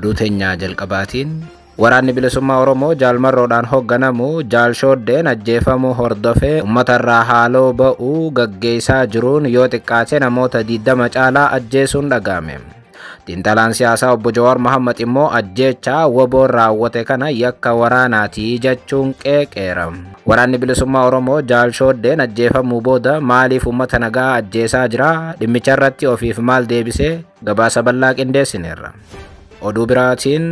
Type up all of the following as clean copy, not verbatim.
oduu teenyaa jalqabaatiin waraanni bilisummaa Oromoo jaalmarroodhaan hoogganamu jaalshooddeen ajjeefamuu hordofee uummatarraa haaloo ba'uu gaggeessaa jiruun yoo xiqqaate namoota 20 caalaa ajjeesuun dhaga'ame. Xiinxalaan siyaasaa obbo Jawaar Mohaammed immoo ajjeechaa WBO'n raawwate kana yakka waraanaati jechuun qeeqeera. Waraanni bilisummaa Oromoo jaalshooddeen ajjeefamuu booda maaliif uummata nagaa ajjeesaa jira? Dhimmicha irratti ofiif maal deebisee gabaasa bal'aa qindeessineerra. Oduu biraatiin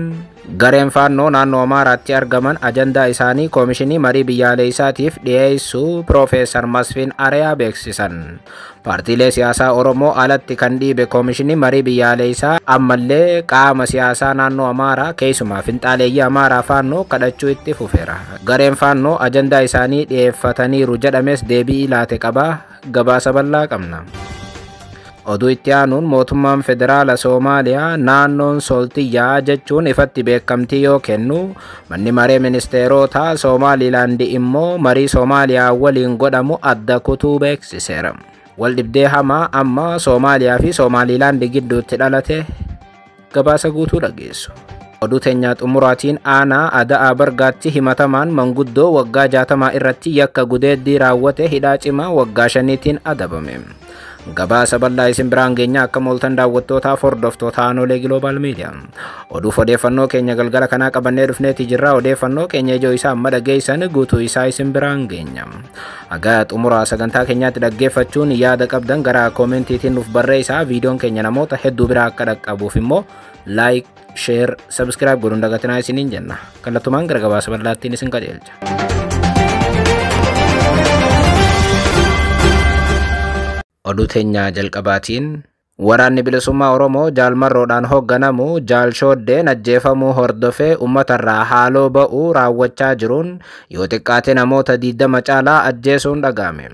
gareen faannoo naannoo Amaaraatti argaman ajandaa isaanii koomishinii marii biyyaalessaatiif dhiyeessuu Piroofeesar Masfiin Ariyaa beeksisan. Paartiilee siyaasaa Oromoo alatti kan dhiibe koomishinii marii biyyaalessaa ammallee qaama siyaasaa naannoo Amaaraa keessumaa finxaaleeyyii Amaaraa faannoo kadhachuu itti fufeera. Gareen faannoo ajandaa isaanii dhiyeeffataniiru jedhames deebii laate qaba. Gabaasa bal'aa qabna. Oduu itti aanuun mootummaan federaala Soomaaliyaa naannoon Sooltiyyaa jechuun ifatti beekamtii yoo kennu, manni maree ministeerotaa Soomaalilaand immoo marii Soomaaliyaa waliin godhamu adda kutuu beeksiseera. Waldhibdee hamaa amma Soomaaliyaa fi Soomaalilaand gidduutti dhalate gabaasa guutuu dhageessu. Oduu teenyaa xumuraatiin aanaa Ada'aa Bargaatti himatamaan manguddoo waggaa 60 irratti yakka gudeeddii raawwate hidhaa cimaa waggaa 5tiin adabame. Gabaasa bal'aa isin biraan geenya akka mooltan daawwattootaaf hordoftoota Aanolee Global Media. Oduuf odeeffannoo keenya galgala kanaa qabannee dhufneeti jirra. Odeeffannoo keenya ijoo isaa amma dhageessan guutuu isaa isin biraan geenya. Haga xumura sagantaa keenyaatti dhaggeeffachuun yaada qabdan gara koomentiitiin nuuf barreessaa. Viidiyoon keenya namoota hedduu biraa akka dhaqqabuuf immoo like, share, subscribe godhuun dagatinaa isiniin jenna. Kallattumaan gara gabaasa bal'aattiin isin qajeelcha. Oduu teenyaa jalqabaatiin waraanni bilisummaa Oromoo jaalmarroodhaan hoogganamu jaalshooddeen ajjeefamuu hordofee uummatarraa haaloo ba'uu raawwachaa jiruun yoo xiqqaate namoota 20 caalaa ajjeesuun dhaga'ame.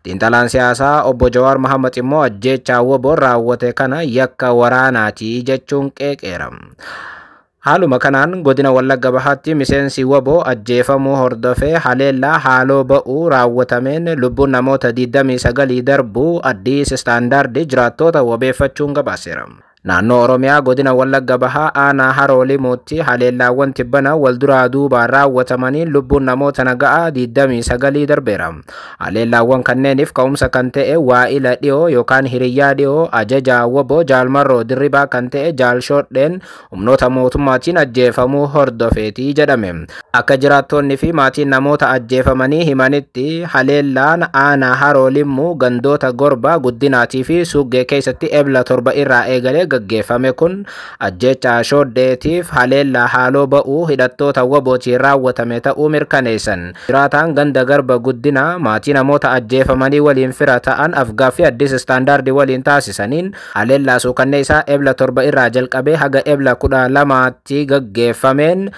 Xiinxalaan siyaasaa obbo Jawaar Mohaammed immoo ajjeechaa WBO'n raawwate kana yakka waraanaati jechuun qeeqeera. Haaluma kanaan godina Wallagga Bahaatti miseensi WBO ajjeefamuu hordofee haleellaa haaloo ba'uu raawwatameen lubbuun namoota 29 darbuu Addis Istaandaardi jiraattoota wabeeffachuun gabaaseera. Naannoo Oromiyaa godina Wallagga Bahaa aanaa Haroo Limuutti haleellaawwan tibbana walduraa duubaan raawwatamaniin lubbuun namoota nagaa 29 darbeera. Haleellaawwan kanneeniif ka'umsa kan ta'e waa'ila dhiyoo yookaan hiriyyaa dhiyoo ajajaa WBO jaalmarroo dirribaa kan ta'e jaalshooddeen humnoota mootummaatiin ajjeefamuu hordofeetii jedhame. Akka jiraattonni fi maatiin namoota ajjeefamanii himanitti haleellaan aanaa Haroo Limuu gandoota Gorbaa Guddinaatii fi Suuggee keessatti ebla 7 irraa eegalee gaggeeffame kun ajjeechaa shooddeetiif haleellaa haaloo ba'uu hidhattoota WBO'tiin raawwatame ta'uu mirkaneessan. Jiraataan ganda Garba Guddinaa maatii namoota ajjeefamanii waliin fira ta'an Afgaaffii Addis Istaandaardi waliin taasisaniin haleellaa suukanneessaa ebla 7 irraa jalqabee haga ebla 12tti gaggeeffameen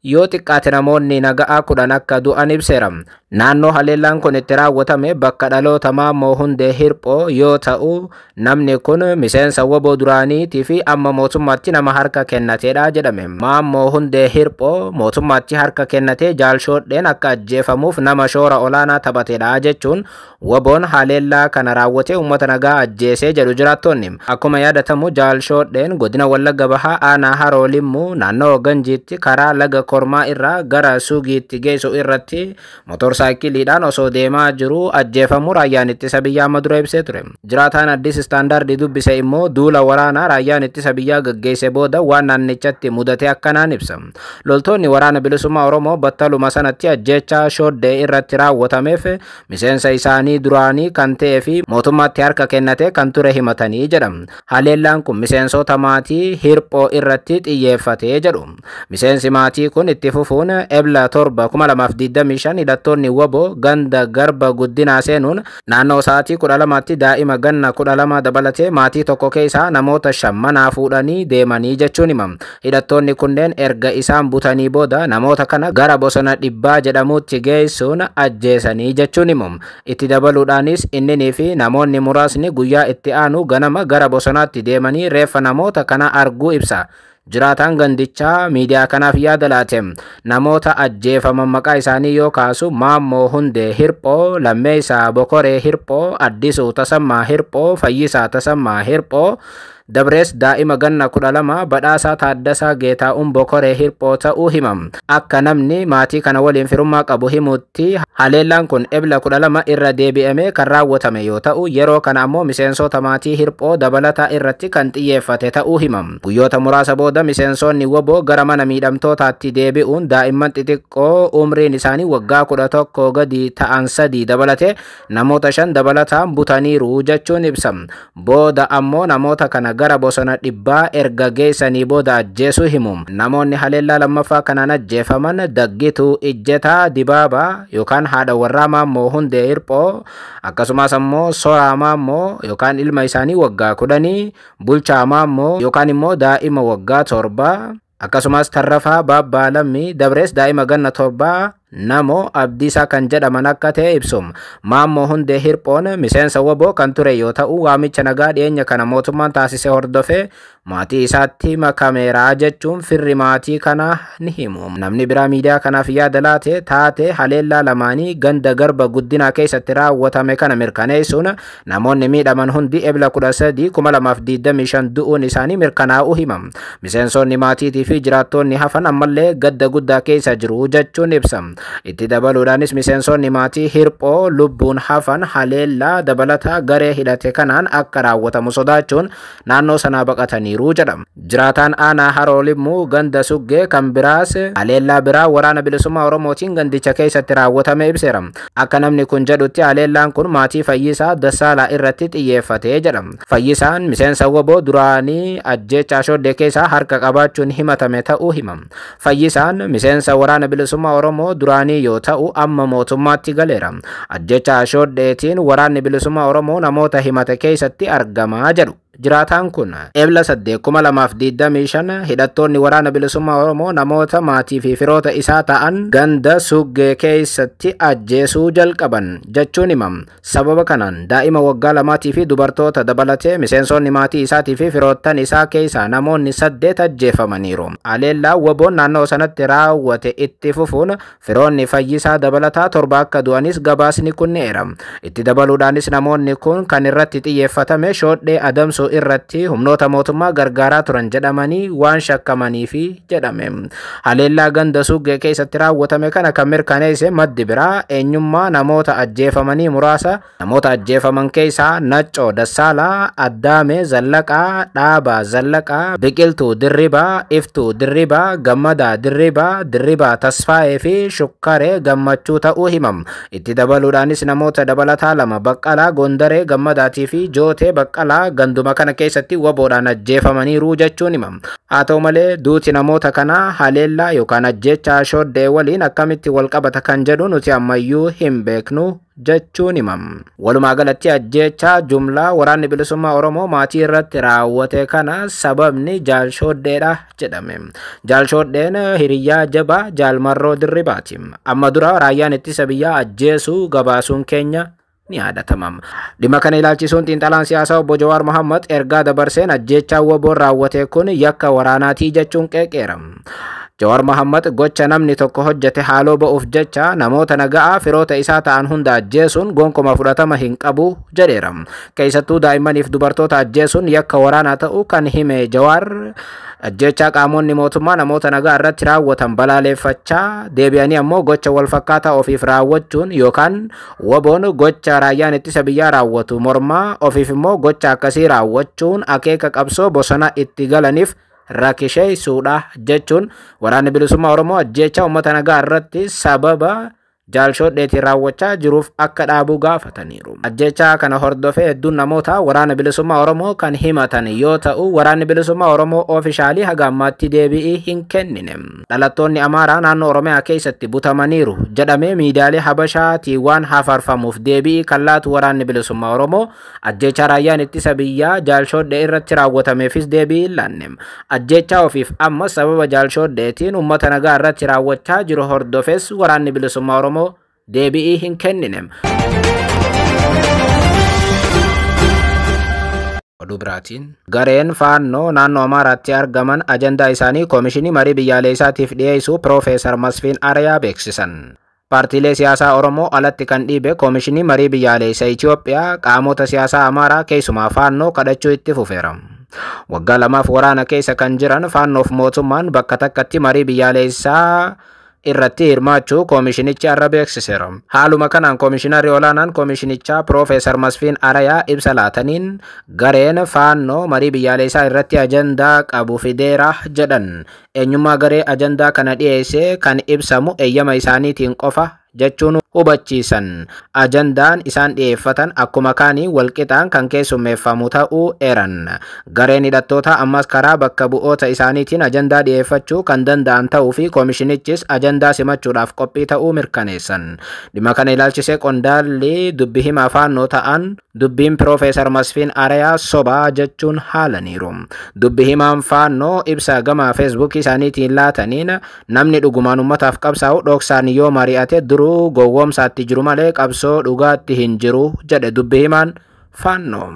yoo xiqqaate namoonni nagaa 10 akka du'an ibseera. Naannoo haleellaan kun itti raawwatame bakka dhaloota Maammoo Hundee Hirphoo yoo ta'u, namni kun miseensa WBO duraaniitii fi amma mootummaatti nama harka kennateedha jedhame. Maammoo Hundee Hirphoo mootummaatti harka kennatee jaalshooddeen akka ajjeefamuuf nama shoora olaanaa taphateedha jechuun WBO'n haleellaa kana raawwatee uummata nagaa ajjeesee jedhu jiraattonni. Akkuma yaadatamu jaalshooddeen godina Wallagga Bahaa aanaa Haroo Limuu naannoo Ganjiitti karaa laga Kormaa irraa gara Suugiitti geessu irratti motorsaayikiliidhaan osoo deemaa jiru ajjeefamuu raayyaan ittisa biyyaa amma dura ibsee ture. Jiraataan Addis Istaandaardi dubbise immoo duula waraanaa raayyaan ittisa biyyaa gaggeesse booda waan naannichatti mudate akkanaan ibsa. Loltoonni waraana bilisummaa Oromoo battaluma sanatti ajjeechaa shooddee irratti raawwatameef miseensa isaanii duraanii kan ta'ee fi mootummaatti harka kennatee kan ture himatanii jedha. Haleellaan kun miseensota maatii Hirphoo irratti xiyyeeffatee jedhu. Miseensi maatii kun itti fufuun ebla 7 2025 hidhattoonni WBO ganda Garba Guddinaa seenuun naannoo sa'aatii 12tti daa'ima ganna 12 dabalatee maatii tokko keessaa namoota 5 fuudhanii deemanii jechuun himama. Hidhattoonni kunneen erga isaan butanii booda namoota kana gara bosona Dhibbaa jedhamuutti geessuun ajjeesanii jechuun himamu. Itti dabaluudhaanis innii fi namoonni muraasni guyyaa itti aanu ganama gara bosonaatti deemanii reeffa namoota kana arguu ibsa. Jiraataan gandichaa miidiyaa kanaaf yaada laate. Namoota ajjeefaman maqaa isaanii yoo kaasu Maammoo Hundee Hirphoo, Lammeessaa Bokoree Hirphoo, Addisuu Tasammaa Hirphoo, Fayyisaa Tasammaa Hirphoo, Dabrees daa'ima ganna 12 badhaasaa Taaddasaa Geetaa'uun Bokoree Hirphoo ta'uu himam. Akka namni maatii kana waliin firummaa qabu himutti haleellaan kun ebla 12 irra deebi'amee kan raawwatame yoo ta'u, yeroo kana ammoo miseensota maatii Hirphoo dabalataa irratti kan xiyyeeffate ta'uu himam. Guyyoota muraasa booda miseensonni WBO gara mana miidhamtootaatti deebi'uun daa'imman xixiqqoo umriin isaanii waggaa 11 gadi ta'an 3 dabalate namoota 5 dabalataan butaniiru jechuun ibsam. Booda ammoo namoota kana gara bosona dhibbaa erga geessanii booda ajjeesuu himum. Namoonni haleellaa lammaffaa kanaan ajjeefaman Daggituu Ijjetaa Dibaabaa yookaan haadha warraa Maammoo Hundee Hirphoo, akkasumas ammoo Soraa Maammoo yookaan ilma isaanii waggaa 10, Bulchaa Maammoo yookaan immoo daa'ima waggaa 7, akkasumas Tarrafaa Baabbaa Lammii, Dabrees daa'ima ganna 7 Namoo Abdiisaa kan jedhaman akka ta'e ibsum. Maammoo Hundee Hirphoon miseensa WBO kan ture yoo ta'u, waamicha nagaa dhiyeenya kana mootummaan taasise hordofee maatii isaatti makameeraa jechuun firri maatii kana ni himu. Namni biraa miidiyaa kanaaf yaada laate taate haleellaa lamaanii ganda Garba Guddinaa keessatti raawwatame kana mirkaneessuun namoonni miidhaman hundi ebla 13 2025 du'uun isaanii mirkanaa'uu himam. Miseensonni maatiitii fi jiraattonni hafan ammallee gadda guddaa keessa jiru jechuun ibsam. Itti dabaluudhaanis miseensonni maatii Hirphoo lubbuun hafan haleellaa dabalataa garee hidhate kanaan akka raawwatamu sodaachuun naannoo sanaa baqataniiru jedhama. Jiraataan aanaa Haroo Limmuu ganda Suggee kan biraas haleellaa biraa waraana bilisummaa Oromootiin gandicha keessatti raawwatame ibseera. Akka namni kun jedhutti haleellaan kun maatii Fayyisaa Dassaalaa irratti xiyyeeffatee jedhama. Fayyisaan miseensa WBO duraanii ajjeechaa Shoddee keessaa harka qabaachuun himatame ta'uu himam. Fayyisaan miseensa waraana bilisummaa Oromoo duraanii yoo ta'u, amma mootummaatti galeera. Ajjeechaa Shoddeetiin waraanni bilisummaa Oromoo namoota himate keessatti argamaa jedhu. Jiraataan kun ebla 8 2025 hidhattoonni waraana bilisummaa Oromoo namoota maatii fi firoota isaa ta'an ganda Suggee keessatti ajjeesuu jalqaban jechuun himam. Sababa kanaan daa'ima waggaa 2 fi dubartoota dabalatee miseensonni maatii isaatii fi firoottan isaa keessaa namoonni 8 ajjeefamaniiru. Haleellaa WBO'n naannoo sanatti raawwate itti fufuun firoonni Fayyisaa dabalataa 7 akka du'anis gabaasni kun ni eera. Itti dabaluudhaanis namoonni kun kan irratti xiyyeeffatame Shoddee adamsuu irratti humnoota mootummaa gargaaraa turan jedhamanii waan shakkamaniifi jedhame. Haleellaa ganda Suggee keessatti raawwatame kana kan mirkaneesse maddi biraa eenyummaa namoota ajjeefamanii muraasa. Namoota ajjeefaman keessaa Naccoo Dassaalaa, Addaamee Zallaqaa, Dhaabaa Zallaqaa, Biqiltuu Dirribaa, Iftuu Dirribaa, Gammadaa Dirribaa, Dirribaa Tasfaayee fi Shukkaree Gammachuu ta'uu himam. Itti dabaluudhaanis namoota dabalataa 2 Baqqalaa Gondaree Gammadaatii fi Jootee Baqqalaa ganduma kana keessatti WBO'dhaan ajjeefamaniiru jechuun himam. Haa ta'u malee duuti namoota kanaa haleellaa yookaan ajjeechaa Shoddee waliin akkamitti wal qabata kan jedhu nuti ammayyuu hin beeknu jechuun himam. Walumaa galatti ajjeechaa jumlaa waraanni bilisummaa Oromoo maatii irratti raawwate kana sababni Jaal Shoddeedha jedhame. Jaal Shoddeen hiriyyaa jabaa Jaalmarroo Dirribaati. Amma dura raayyaan ittisa biyyaa ajjeesuu gabaasuun keenya ni yaadatamam. Dhimma kana ilaalchisuun xiinxalaan siyaasaa obbo Jawaar Mohaammed ergaa dabarseen ajjeechaa WBO'n raawwate kun yakka waraanaatii jechuun qeeqeera. Jawaar Mohaammed gocha namni tokko hojjete haaloo ba'uuf jecha namoota nagaa firoota isaa ta'an hunda ajjeesuun gonkumaa fudhatama hin qabu jedheera. Keessattuu daa'immaniif dubartoota ajjeesuun yakka waraanaa ta'uu kan hime Jawaar ajjeechaa qaamonni mootummaa namoota nagaa irratti raawwatan balaaleffachaa deebi'anii ammoo gocha wal fakkaataa ofiif raawwachuun yookaan WBO'n gocha raayyaan ittisa biyyaa raawwatu mormaa ofiif immoo gocha akkasii raawwachuun akeeka qabsoo bosona itti galaniif rakkiseessuudha jechuun waraanni bilisummaa Oromoo ajjeechaa uummata nagaa irratti sababa Jaal Shoddeetiin raawwachaa jiruuf akka dhaabu gaafataniiru. Ajjeechaa kana hordofee hedduun namoota waraana bilisummaa Oromoo kan himatan yoo ta'u, waraanni bilisummaa Oromoo oofishaalii haga ammaatti deebii hin kennine. Dhalattoonni Amaaraa naannoo Oromiyaa keessatti butamaniiru jedhamee miidiyaalee Habashaatii waan hafarfamuuf deebii kan laatu waraanni bilisummaa Oromoo ajjeechaa raayyaan ittisa biyyaa Jaal Shoddee irratti raawwatameefis deebii hin laanne. Ajjeechaa ofiif amma sababa Jaal Shoddeetiin uummata nagaa irratti raawwachaa jiru hordofes waraanni bilisummaa Oromoo deebii hin kennine. Oduu biraatiin gareen faannoo naannoo Amaaraatti argaman ajandaa isaanii koomishinii marii biyyaalessaatiif dhiyeessuu Piroofeesar Masfiin Arayaa beeksisan. Paartiilee siyaasaa Oromoo alatti kan dhiibe koomishinii marii biyyaalessaa Itoophiyaa qaamota siyaasaa Amaaraa keessumaa faannoo kadhachuu itti fufeera. Waggaa lamaaf waraana keessa kan jiran faannoof mootummaan bakka takkatti marii biyyaalessaa irratti hirmaachuu koomishinichi arra beeksiseera. Haaluma kanaan koomishinarri olaanaan koomishinichaa Piroofeesar Masfiin Arayaa ibsa laataniin gareen faannoo marii biyyaalessaa irratti ajandaa qabu fideera jedhan. Eenyummaa garee ajandaa kana dhiyeesse kan ibsamu eeyyama isaaniitiin qofa jechuun hubachiisan. Ajandaan isaan dhiyeeffatan akkuma kaanii walqixaan kan keessummeeffamu ta'uu eeran. Gareen hidhattoota ammas karaa bakka bu'oota isaaniitiin ajandaa dhiyeeffachuu kan danda'an ta'uu fi koomishinichis ajandaa simachuudhaaf qophii ta'uu mirkaneessan. Dhimma kana ilaalchisee qondaalli dubbii himaa faannoo ta'an dubbiin Piroofeesar Masfiin Arayaa sobaa jechuun haalaniiru. Dubbii himaan faannoo ibsa gama feesbuukii isaaniitiin laataniin namni dhugumaan ummataaf qabsaa'u dhoksaan yoo mari'ate duruu gowwoomsaatti jiru malee qabsoo dhugaatti hin jiru jedhe dubbii himaan faannoo.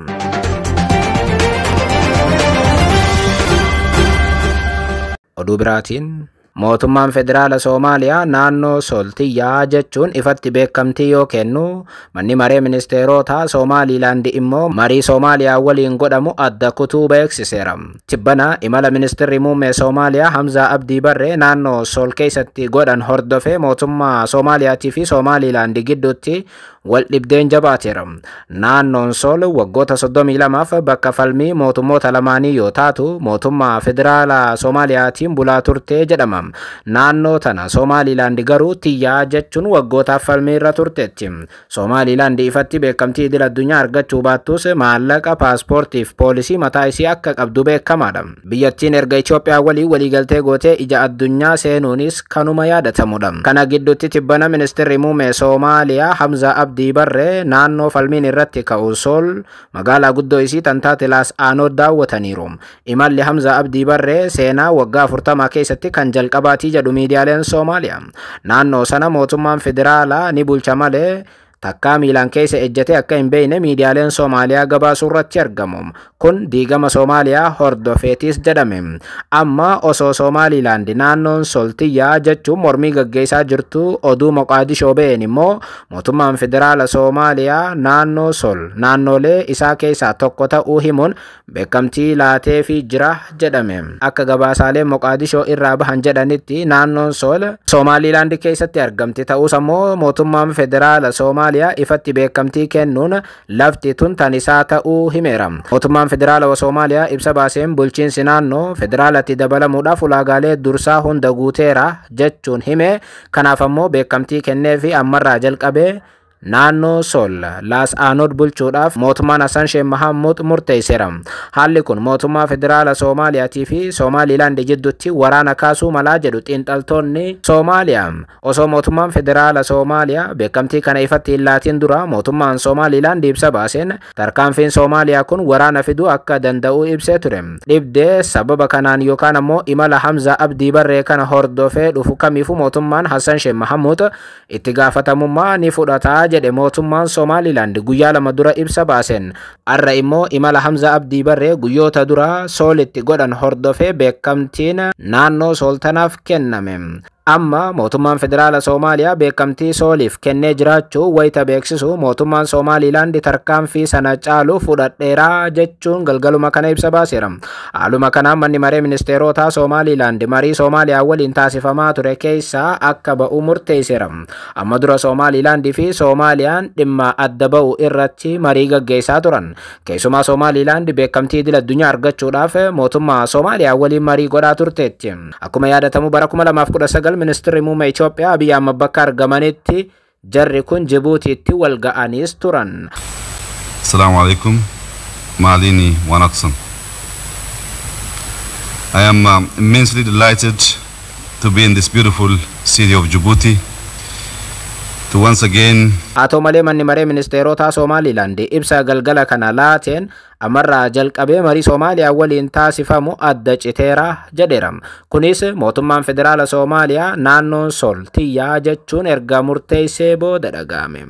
Oduu biraatiin mootummaan federaala Soomaaliyaa naannoo Soltiyyaa jechuun ifatti beekamtii yoo kennu, manni maree ministeerota Somaaliilaand immoo marii Soomaaliyaa waliin godhamu adda kutuu beeksiseera. Tibbana imala ministeerri muummee Soomaaliyaa Hamza Abdii Barree naannoo Sol keessatti godhan hordofee mootummaa Soomaaliyaatii fi Somaaliilaand gidduutti wal dhibdeen jabaateera. Naannoon Sol waggoota 32f bakka falmii mootummoota lamaanii yoo taatu, mootummaa federaala Soomaaliyaatiin bulaa turte jedhama. Naannoo tana Somaaliilaand garuu tiyyaa jechuun waggootaaf falmii irra turteetti. Somaaliilaand ifatti beekamtii idil addunyaa argachuu baattus maallaqa paaspoortiif poolisii mataa isii akka qabdu beekamaadha. Biyyattiin erga Itoophiyaa waliigaltee gootee ija addunyaa seenuunis kanuma yaadatamudha. Kana gidduutti tibbana ministeerri muummee Soomaaliyaa Hamza Abdii Barree naannoo falmiin irratti ka'u Sol magaalaa guddoo isii tantaate Laas Aanoo daawwataniiru. Imalli Hamza Abdii Barree seenaa waggaa 40 keessatti kan jalqabaatii jedhu miidiyaaleen Soomaaliyaa. Naannoo sana mootummaan federaalaa ni bulcha malee takkaa miilaan keessa ejjete akka hin beekne miidiyaaleen Soomaaliyaa gabaasuu irratti argamu. Kun diigama Soomaaliyaa hordofeetis jedhame. Amma osoo Somaaliilaand naannoon Soltiyyaa jechuun mormii gaggeessaa jirtu oduu Moqaadishoo ba'een immoo mootummaan federaala Soomaaliyaa naannoo Sol naannolee isaa keessaa tokko ta'uu himuun beekamtii laateefii jira jedhame. Akka gabaasaaleen Moqaadishoo irraa bahan jedhanitti naannoon Sol Somaaliilaand keessatti argamti ta'us ammoo mootummaan federaala Soomaaliyaa ifatti beekamtii kennuun lafti tun tan isaa ta'uu himeera. Mootummaan federaala Soomaaliyaa ibsa baaseen bulchiinsi naannoo federaalatti dabalamuudhaaf ulaagaalee dursaa hunda guuteera jechuun hime. Kanaaf ammoo beekamtii kenneefi ammarraa jalqabee naannoo Sol Laas Aanoo bulchuudhaaf mootummaan Hassan Sheikh Mahamud murteesseera. Haalli kun mootummaa federaala Soomaaliyaatii fi Somaaliilaand jidduutti waraana kaasuu malaa jedhu xiinxaltoonni Soomaaliyaa. Osoo mootummaan federaala Soomaaliyaa beekamtii kana ifatti hin laatiin dura mootummaan Somaaliilaand ibsa baaseen tarkaanfiin Soomaaliyaa kun waraana fiduu akka danda'u ibsee ture. Dhibdee sababa kanaan yookaan ammoo imala Hamza Abdii Barree kana hordofee dhufu kamiifuu mootummaan Hassan Sheikh Mahamud itti gaafatamummaa ni fudhata jedhe mootummaan Somaaliilaand guyyaa lama dura ibsa baaseen. Arra immoo imala Hamza Abdii Barree guyyoota dura Solitti godhan hordofee beekamtiin naannoo Sol tanaaf kenname. Amma mootummaan federaala Soomaaliyaa beekamtii Soliif kennee jiraachuu wayita beeksisu mootummaan Somaaliilaand tarkaanfii sana caalu fudhadheera jechuun galgaluma kana ibsa baaseera. Haaluma kanaan manni maree ministeerota Somaaliilaand marii Soomaaliyaa waliin taasifamaa ture keessaa akka ba'u murteesseera. Amma dura Somaaliilaand fi Soomaaliyaan dhimma adda ba'u irratti marii gaggeessaa turan. Keessumaa Somaaliilaand beekamtii idil addunyaa argachuudhaaf mootummaa Soomaaliyaa waliin marii godhaa turteetti. Akkuma yaadatamu bara 2019 ministeerri muummee Itoophiyaa Abiy Ahmed bakka argamanitti jarri kun Jibuutiitti wal ga'aniis turan. Assalamu alaikum. Maalini Wanaksan. I am immensely delighted to be in this beautiful city of Djibouti. To once again Atoo malee manni maree ministeerota Somaaliilaand ibsa galgala kana laateen amarraa jalqabee marii Soomaaliyaa waliin taasifamu adda citeera jedheera. Kunis mootummaan federaala Soomaaliyaa naannoon Sol tiyyaa jechuun erga murteessee booda dhaga'ame.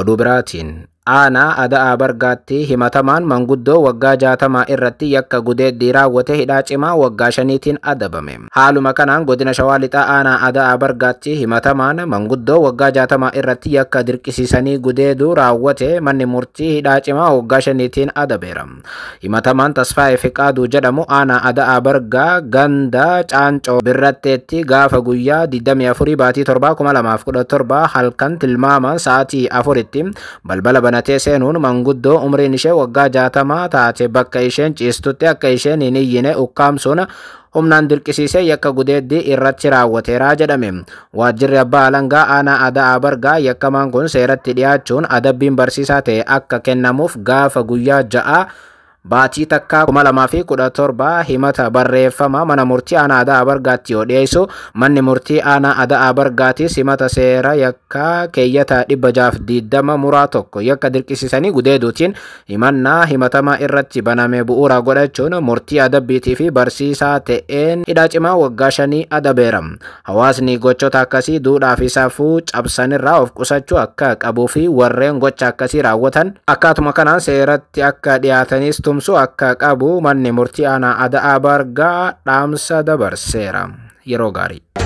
Oduu biraatiin aanaa Ada'aa Bargaatti himatamaan manguddoo waggaa 60 irratti yakka gudeeddii raawwate hidhaa cimaa waggaa 5tiin adabame. Haaluma kanaan godina Shawaa Lixaa aanaa Ada'aa Bargaatti himatamaan manguddoo waggaa 60 irratti yakka dirqisiisanii gudeeduu raawwate manni murtii hidhaa cimaa waggaa 5tiin adabeera. Himatamaan Tasfaayee Fiqaaduu jedhamu aanaa Ada'aa Bargaa ganda Caancoo Birratteetti gaafa guyyaa 24 baatii 7 2017 halkan tilmaamaan sa'aatii 4tti balbala banatee seenuun manguddoo umriin ishee waggaa 60 taate bakka isheen ciistutti akka isheen hin iyyine ukkaamsuun humnaan dirqisiisee yakka gudeeddii irratti raawwateera jedhame. Waajjirri abbaa alangaa aanaa Ada'aa Bargaa yakkamaan kun seeratti dhiyaachuun adabbiin barsiisaa ta'e akka kennamuuf gaafa guyyaa 6 baatii takkaa 2017 himata barreeffama mana murtii aanaa Ada'aa Bargaatti yoo dhiyeessu manni murtii aanaa Ada'aa Bargaattis himata seera yakka keeyyata 620 muraa tokko yakka dirqisiisanii gudeeduutiin himannaa himatamaa irratti baname bu'uura godhachuun murtii adabbiitii fi barsiisaa ta'een hidhaa cimaa waggaa 5 adabeera. Hawaasni gochoota akkasii duudhaa fi safuu cabsanirraa of qusachuu akka qabuu fi warreen gocha akkasii raawwatan akkaatuma kanaan seeratti akka dhiyaatanis tumsu akka qabu manni murtii aanaa Ada'aa Bargaa dhaamsa dabarseera. Yeroo gaarii.